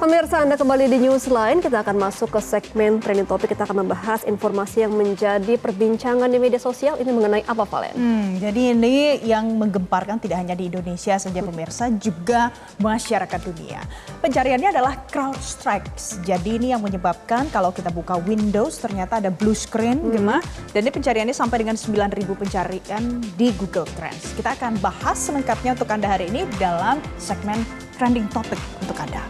Pemirsa, Anda kembali di Newsline. Kita akan masuk ke segmen trending topik. Kita akan membahas informasi yang menjadi perbincangan di media sosial. Ini mengenai apa, Valen? Jadi ini yang menggemparkan tidak hanya di Indonesia saja pemirsa, juga masyarakat dunia. Pencariannya adalah CrowdStrike. Jadi ini yang menyebabkan kalau kita buka Windows ternyata ada blue screen, dan ini pencariannya sampai dengan 9.000 pencarian di Google Trends. Kita akan bahas selengkapnya untuk Anda hari ini dalam segmen trending topik untuk Anda.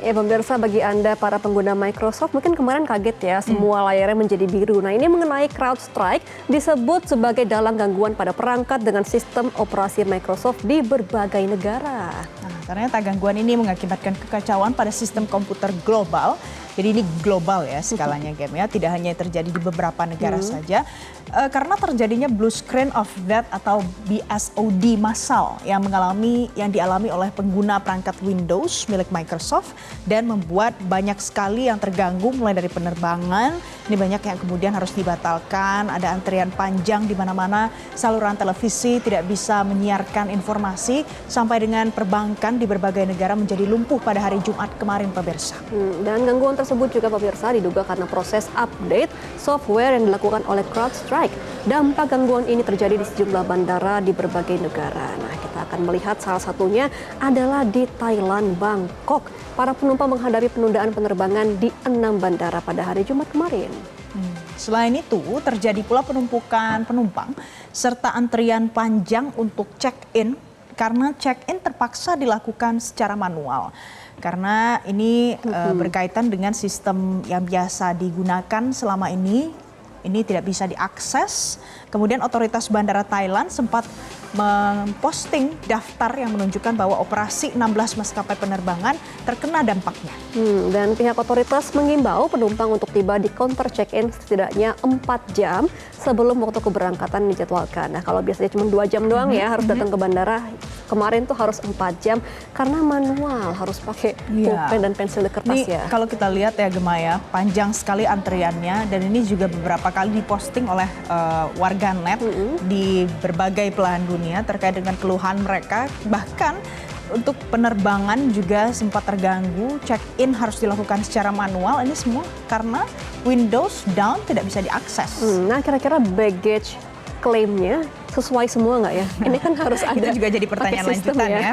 Pemirsa, bagi Anda para pengguna Microsoft mungkin kemarin kaget ya, semua layarnya menjadi biru. Nah, ini mengenai CrowdStrike, disebut sebagai dalang gangguan pada perangkat dengan sistem operasi Microsoft di berbagai negara. Nah, ternyata gangguan ini mengakibatkan kekacauan pada sistem komputer global. Jadi ini global ya skalanya game ya, tidak hanya terjadi di beberapa negara saja. Karena terjadinya blue screen of death atau BSOD massal yang dialami oleh pengguna perangkat Windows milik Microsoft dan membuat banyak sekali yang terganggu mulai dari penerbangan. Ini banyak yang kemudian harus dibatalkan, ada antrian panjang di mana-mana, saluran televisi tidak bisa menyiarkan informasi sampai dengan perbankan di berbagai negara menjadi lumpuh pada hari Jumat kemarin pemirsa. Dan gangguan tersebut juga pemirsa diduga karena proses update software yang dilakukan oleh CrowdStrike. Dampak gangguan ini terjadi di sejumlah bandara di berbagai negara. Nah, kita akan melihat salah satunya adalah di Thailand, Bangkok. Para penumpang menghadapi penundaan penerbangan di 6 bandara pada hari Jumat kemarin. Selain itu, terjadi pula penumpukan penumpang serta antrian panjang untuk check-in karena check-in terpaksa dilakukan secara manual. Karena ini berkaitan dengan sistem yang biasa digunakan selama ini tidak bisa diakses. Kemudian otoritas bandara Thailand sempat memposting daftar yang menunjukkan bahwa operasi 16 maskapai penerbangan terkena dampaknya. Dan pihak otoritas mengimbau penumpang untuk tiba di counter check-in setidaknya 4 jam sebelum waktu keberangkatan dijadwalkan. Nah, kalau biasanya cuma 2 jam doang ya harus datang ke bandara, kemarin tuh harus 4 jam karena manual, harus pakai pulpen dan pensil di kertas ya. Kalau kita lihat ya Gema ya, panjang sekali antriannya, dan ini juga beberapa kali diposting oleh warganet di berbagai belahan dunia terkait dengan keluhan mereka. Bahkan untuk penerbangan juga sempat terganggu, check-in harus dilakukan secara manual. Ini semua karena Windows down, tidak bisa diakses. Nah, kira-kira baggage klaimnya sesuai semua nggak ya? Ini kan harus ada. Itu juga jadi pertanyaan lanjutan ya.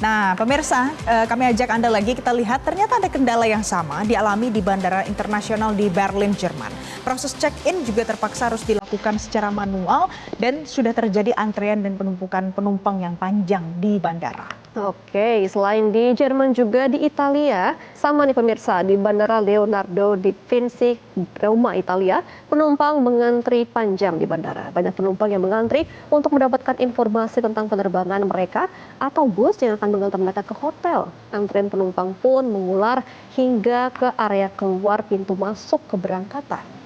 Nah, pemirsa, kami ajak Anda lagi, kita lihat ternyata ada kendala yang sama dialami di Bandara Internasional di Berlin, Jerman. Proses check-in juga terpaksa harus dilakukan secara manual dan sudah terjadi antrean dan penumpukan penumpang yang panjang di bandara. Oke, selain di Jerman juga di Italia, sama nih pemirsa, di Bandara Leonardo di Vinci, Roma, Italia, penumpang mengantri panjang di bandara. Banyak penumpang yang mengantri untuk mendapatkan informasi tentang penerbangan mereka atau bus yang akan mengantar mereka ke hotel. Antrian penumpang pun mengular hingga ke area keluar pintu masuk keberangkatan.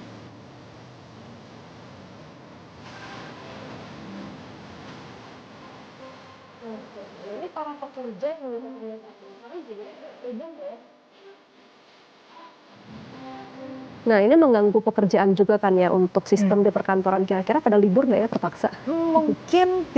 Ini para pekerja yang Nah, ini mengganggu pekerjaan juga kan ya untuk sistem di perkantoran. Kira-kira pada libur nggak ya terpaksa? Mungkin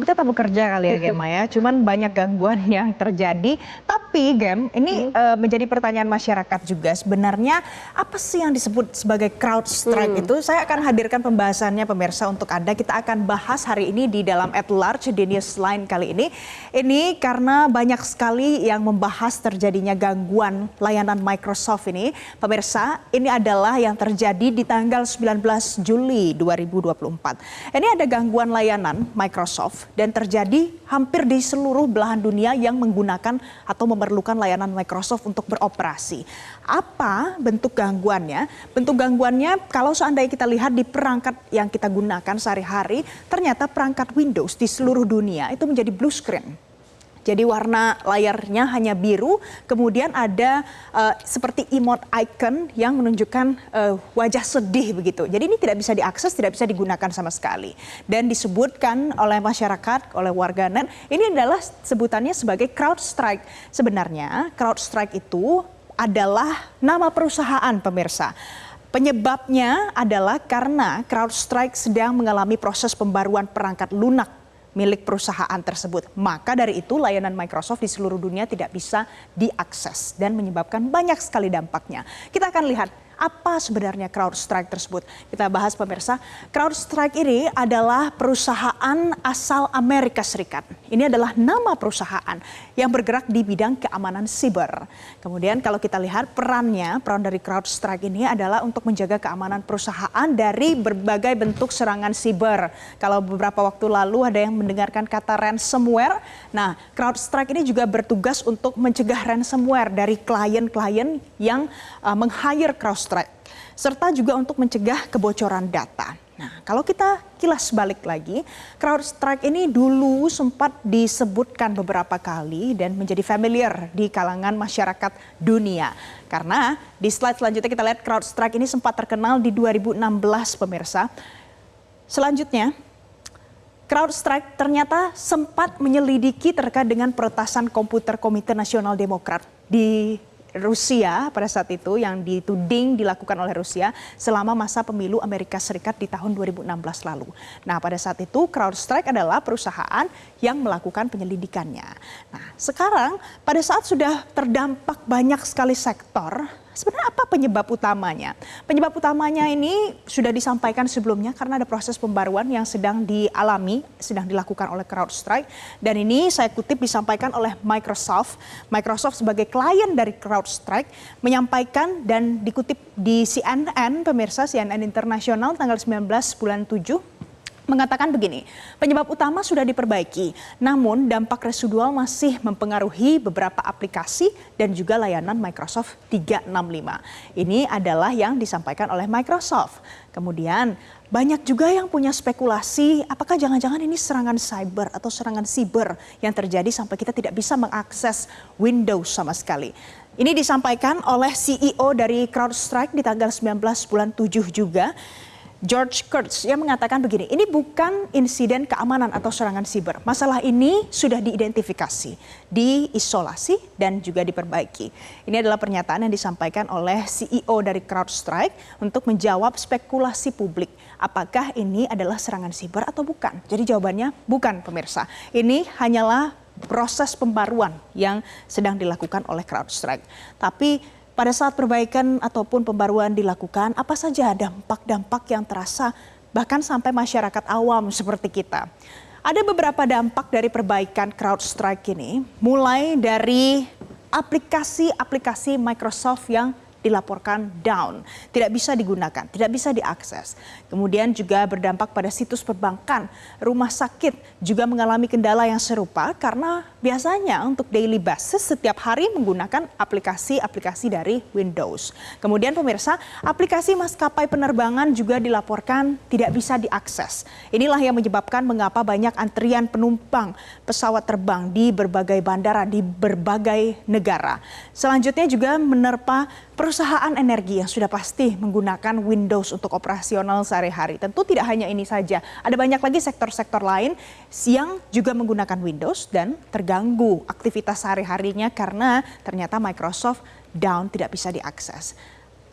tetap bekerja kali ya Gema ya, cuman banyak gangguan yang terjadi. Tapi Gem, ini menjadi pertanyaan masyarakat juga. Sebenarnya apa sih yang disebut sebagai CrowdStrike itu? Saya akan hadirkan pembahasannya pemirsa untuk Anda. Kita akan bahas hari ini di dalam At Large di Newsline kali ini. Ini karena banyak sekali yang membahas terjadinya gangguan layanan Microsoft ini. Pemirsa, ini adalah yang terjadi di tanggal 19 Juli 2024. Ini ada gangguan layanan Microsoft dan terjadi hampir di seluruh belahan dunia yang menggunakan atau memerlukan layanan Microsoft untuk beroperasi. Apa bentuk gangguannya? Bentuk gangguannya kalau seandainya kita lihat di perangkat yang kita gunakan sehari-hari, ternyata perangkat Windows di seluruh dunia itu menjadi blue screen. Jadi warna layarnya hanya biru, kemudian ada seperti emote icon yang menunjukkan wajah sedih begitu. Jadi ini tidak bisa diakses, tidak bisa digunakan sama sekali. Dan disebutkan oleh masyarakat, oleh warganet, ini adalah sebutannya sebagai CrowdStrike. Sebenarnya CrowdStrike itu adalah nama perusahaan pemirsa. Penyebabnya adalah karena CrowdStrike sedang mengalami proses pembaruan perangkat lunak milik perusahaan tersebut. Maka dari itu layanan Microsoft di seluruh dunia tidak bisa diakses dan menyebabkan banyak sekali dampaknya. Kita akan lihat apa sebenarnya CrowdStrike tersebut. Kita bahas pemirsa, CrowdStrike ini adalah perusahaan asal Amerika Serikat. Ini adalah nama perusahaan yang bergerak di bidang keamanan siber. Kemudian kalau kita lihat peran dari CrowdStrike ini adalah untuk menjaga keamanan perusahaan dari berbagai bentuk serangan siber. Kalau beberapa waktu lalu ada yang mendengarkan kata ransomware, nah CrowdStrike ini juga bertugas untuk mencegah ransomware dari klien-klien yang meng-hire CrowdStrike, serta juga untuk mencegah kebocoran data. Nah, kalau kita kilas balik lagi, CrowdStrike ini dulu sempat disebutkan beberapa kali dan menjadi familiar di kalangan masyarakat dunia. Karena di slide selanjutnya kita lihat CrowdStrike ini sempat terkenal di 2016 pemirsa. Selanjutnya, CrowdStrike ternyata sempat menyelidiki terkait dengan peretasan komputer Komite Nasional Demokrat di Rusia pada saat itu yang dituding dilakukan oleh Rusia selama masa pemilu Amerika Serikat di tahun 2016 lalu. Nah, pada saat itu CrowdStrike adalah perusahaan yang melakukan penyelidikannya. Nah, sekarang pada saat sudah terdampak banyak sekali sektor, sebenarnya apa penyebab utamanya? Penyebab utamanya ini sudah disampaikan sebelumnya karena ada proses pembaruan yang sedang dilakukan oleh CrowdStrike. Dan ini saya kutip disampaikan oleh Microsoft. Microsoft sebagai klien dari CrowdStrike menyampaikan dan dikutip di CNN, pemirsa CNN Internasional tanggal 19 bulan 7. Mengatakan begini, penyebab utama sudah diperbaiki, namun dampak residual masih mempengaruhi beberapa aplikasi dan juga layanan Microsoft 365. Ini adalah yang disampaikan oleh Microsoft. Kemudian banyak juga yang punya spekulasi apakah jangan-jangan ini serangan cyber atau serangan siber yang terjadi sampai kita tidak bisa mengakses Windows sama sekali. Ini disampaikan oleh CEO dari CrowdStrike di tanggal 19 bulan 7 juga. George Kurtz yang mengatakan begini, ini bukan insiden keamanan atau serangan siber. Masalah ini sudah diidentifikasi, diisolasi dan juga diperbaiki. Ini adalah pernyataan yang disampaikan oleh CEO dari CrowdStrike untuk menjawab spekulasi publik. Apakah ini adalah serangan siber atau bukan? Jadi jawabannya bukan pemirsa. Ini hanyalah proses pembaruan yang sedang dilakukan oleh CrowdStrike. Tapi pada saat perbaikan ataupun pembaruan dilakukan, apa saja dampak-dampak yang terasa bahkan sampai masyarakat awam seperti kita. Ada beberapa dampak dari perbaikan CrowdStrike ini, mulai dari aplikasi-aplikasi Microsoft yang dilaporkan down, tidak bisa digunakan, tidak bisa diakses. Kemudian juga berdampak pada situs perbankan, rumah sakit juga mengalami kendala yang serupa karena biasanya untuk daily basis setiap hari menggunakan aplikasi-aplikasi dari Windows. Kemudian pemirsa, aplikasi maskapai penerbangan juga dilaporkan tidak bisa diakses. Inilah yang menyebabkan mengapa banyak antrian penumpang pesawat terbang di berbagai bandara di berbagai negara. Selanjutnya juga menerpa perusahaan energi yang sudah pasti menggunakan Windows untuk operasional sehari-hari. Tentu tidak hanya ini saja, ada banyak lagi sektor-sektor lain yang juga menggunakan Windows dan terganggu aktivitas sehari-harinya karena ternyata Microsoft down, tidak bisa diakses.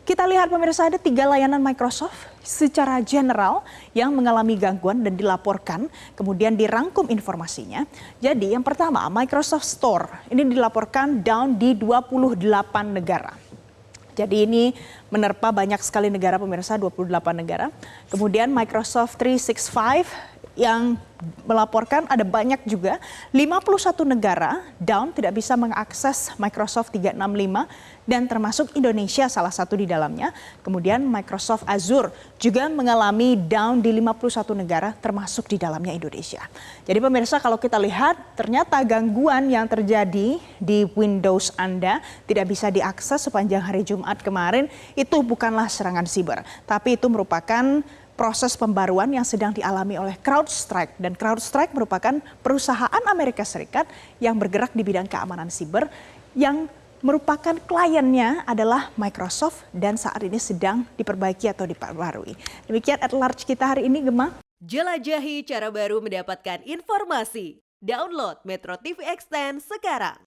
Kita lihat pemirsa, ada 3 layanan Microsoft secara general yang mengalami gangguan dan dilaporkan, kemudian dirangkum informasinya. Jadi yang pertama, Microsoft Store, ini dilaporkan down di 28 negara. Jadi ini menerpa banyak sekali negara pemirsa, 28 negara. Kemudian Microsoft 365 yang melaporkan ada banyak juga, 51 negara down, tidak bisa mengakses Microsoft 365 dan termasuk Indonesia salah satu di dalamnya. Kemudian Microsoft Azure juga mengalami down di 51 negara termasuk di dalamnya Indonesia. Jadi pemirsa, kalau kita lihat ternyata gangguan yang terjadi di Windows Anda tidak bisa diakses sepanjang hari Jumat kemarin itu bukanlah serangan siber, tapi itu merupakan proses pembaruan yang sedang dialami oleh CrowdStrike. Dan CrowdStrike merupakan perusahaan Amerika Serikat yang bergerak di bidang keamanan siber yang merupakan kliennya adalah Microsoft dan saat ini sedang diperbaiki atau diperbarui. Demikian at large kita hari ini, Gemma. Jelajahi cara baru mendapatkan informasi. Download Metro TV Extend sekarang.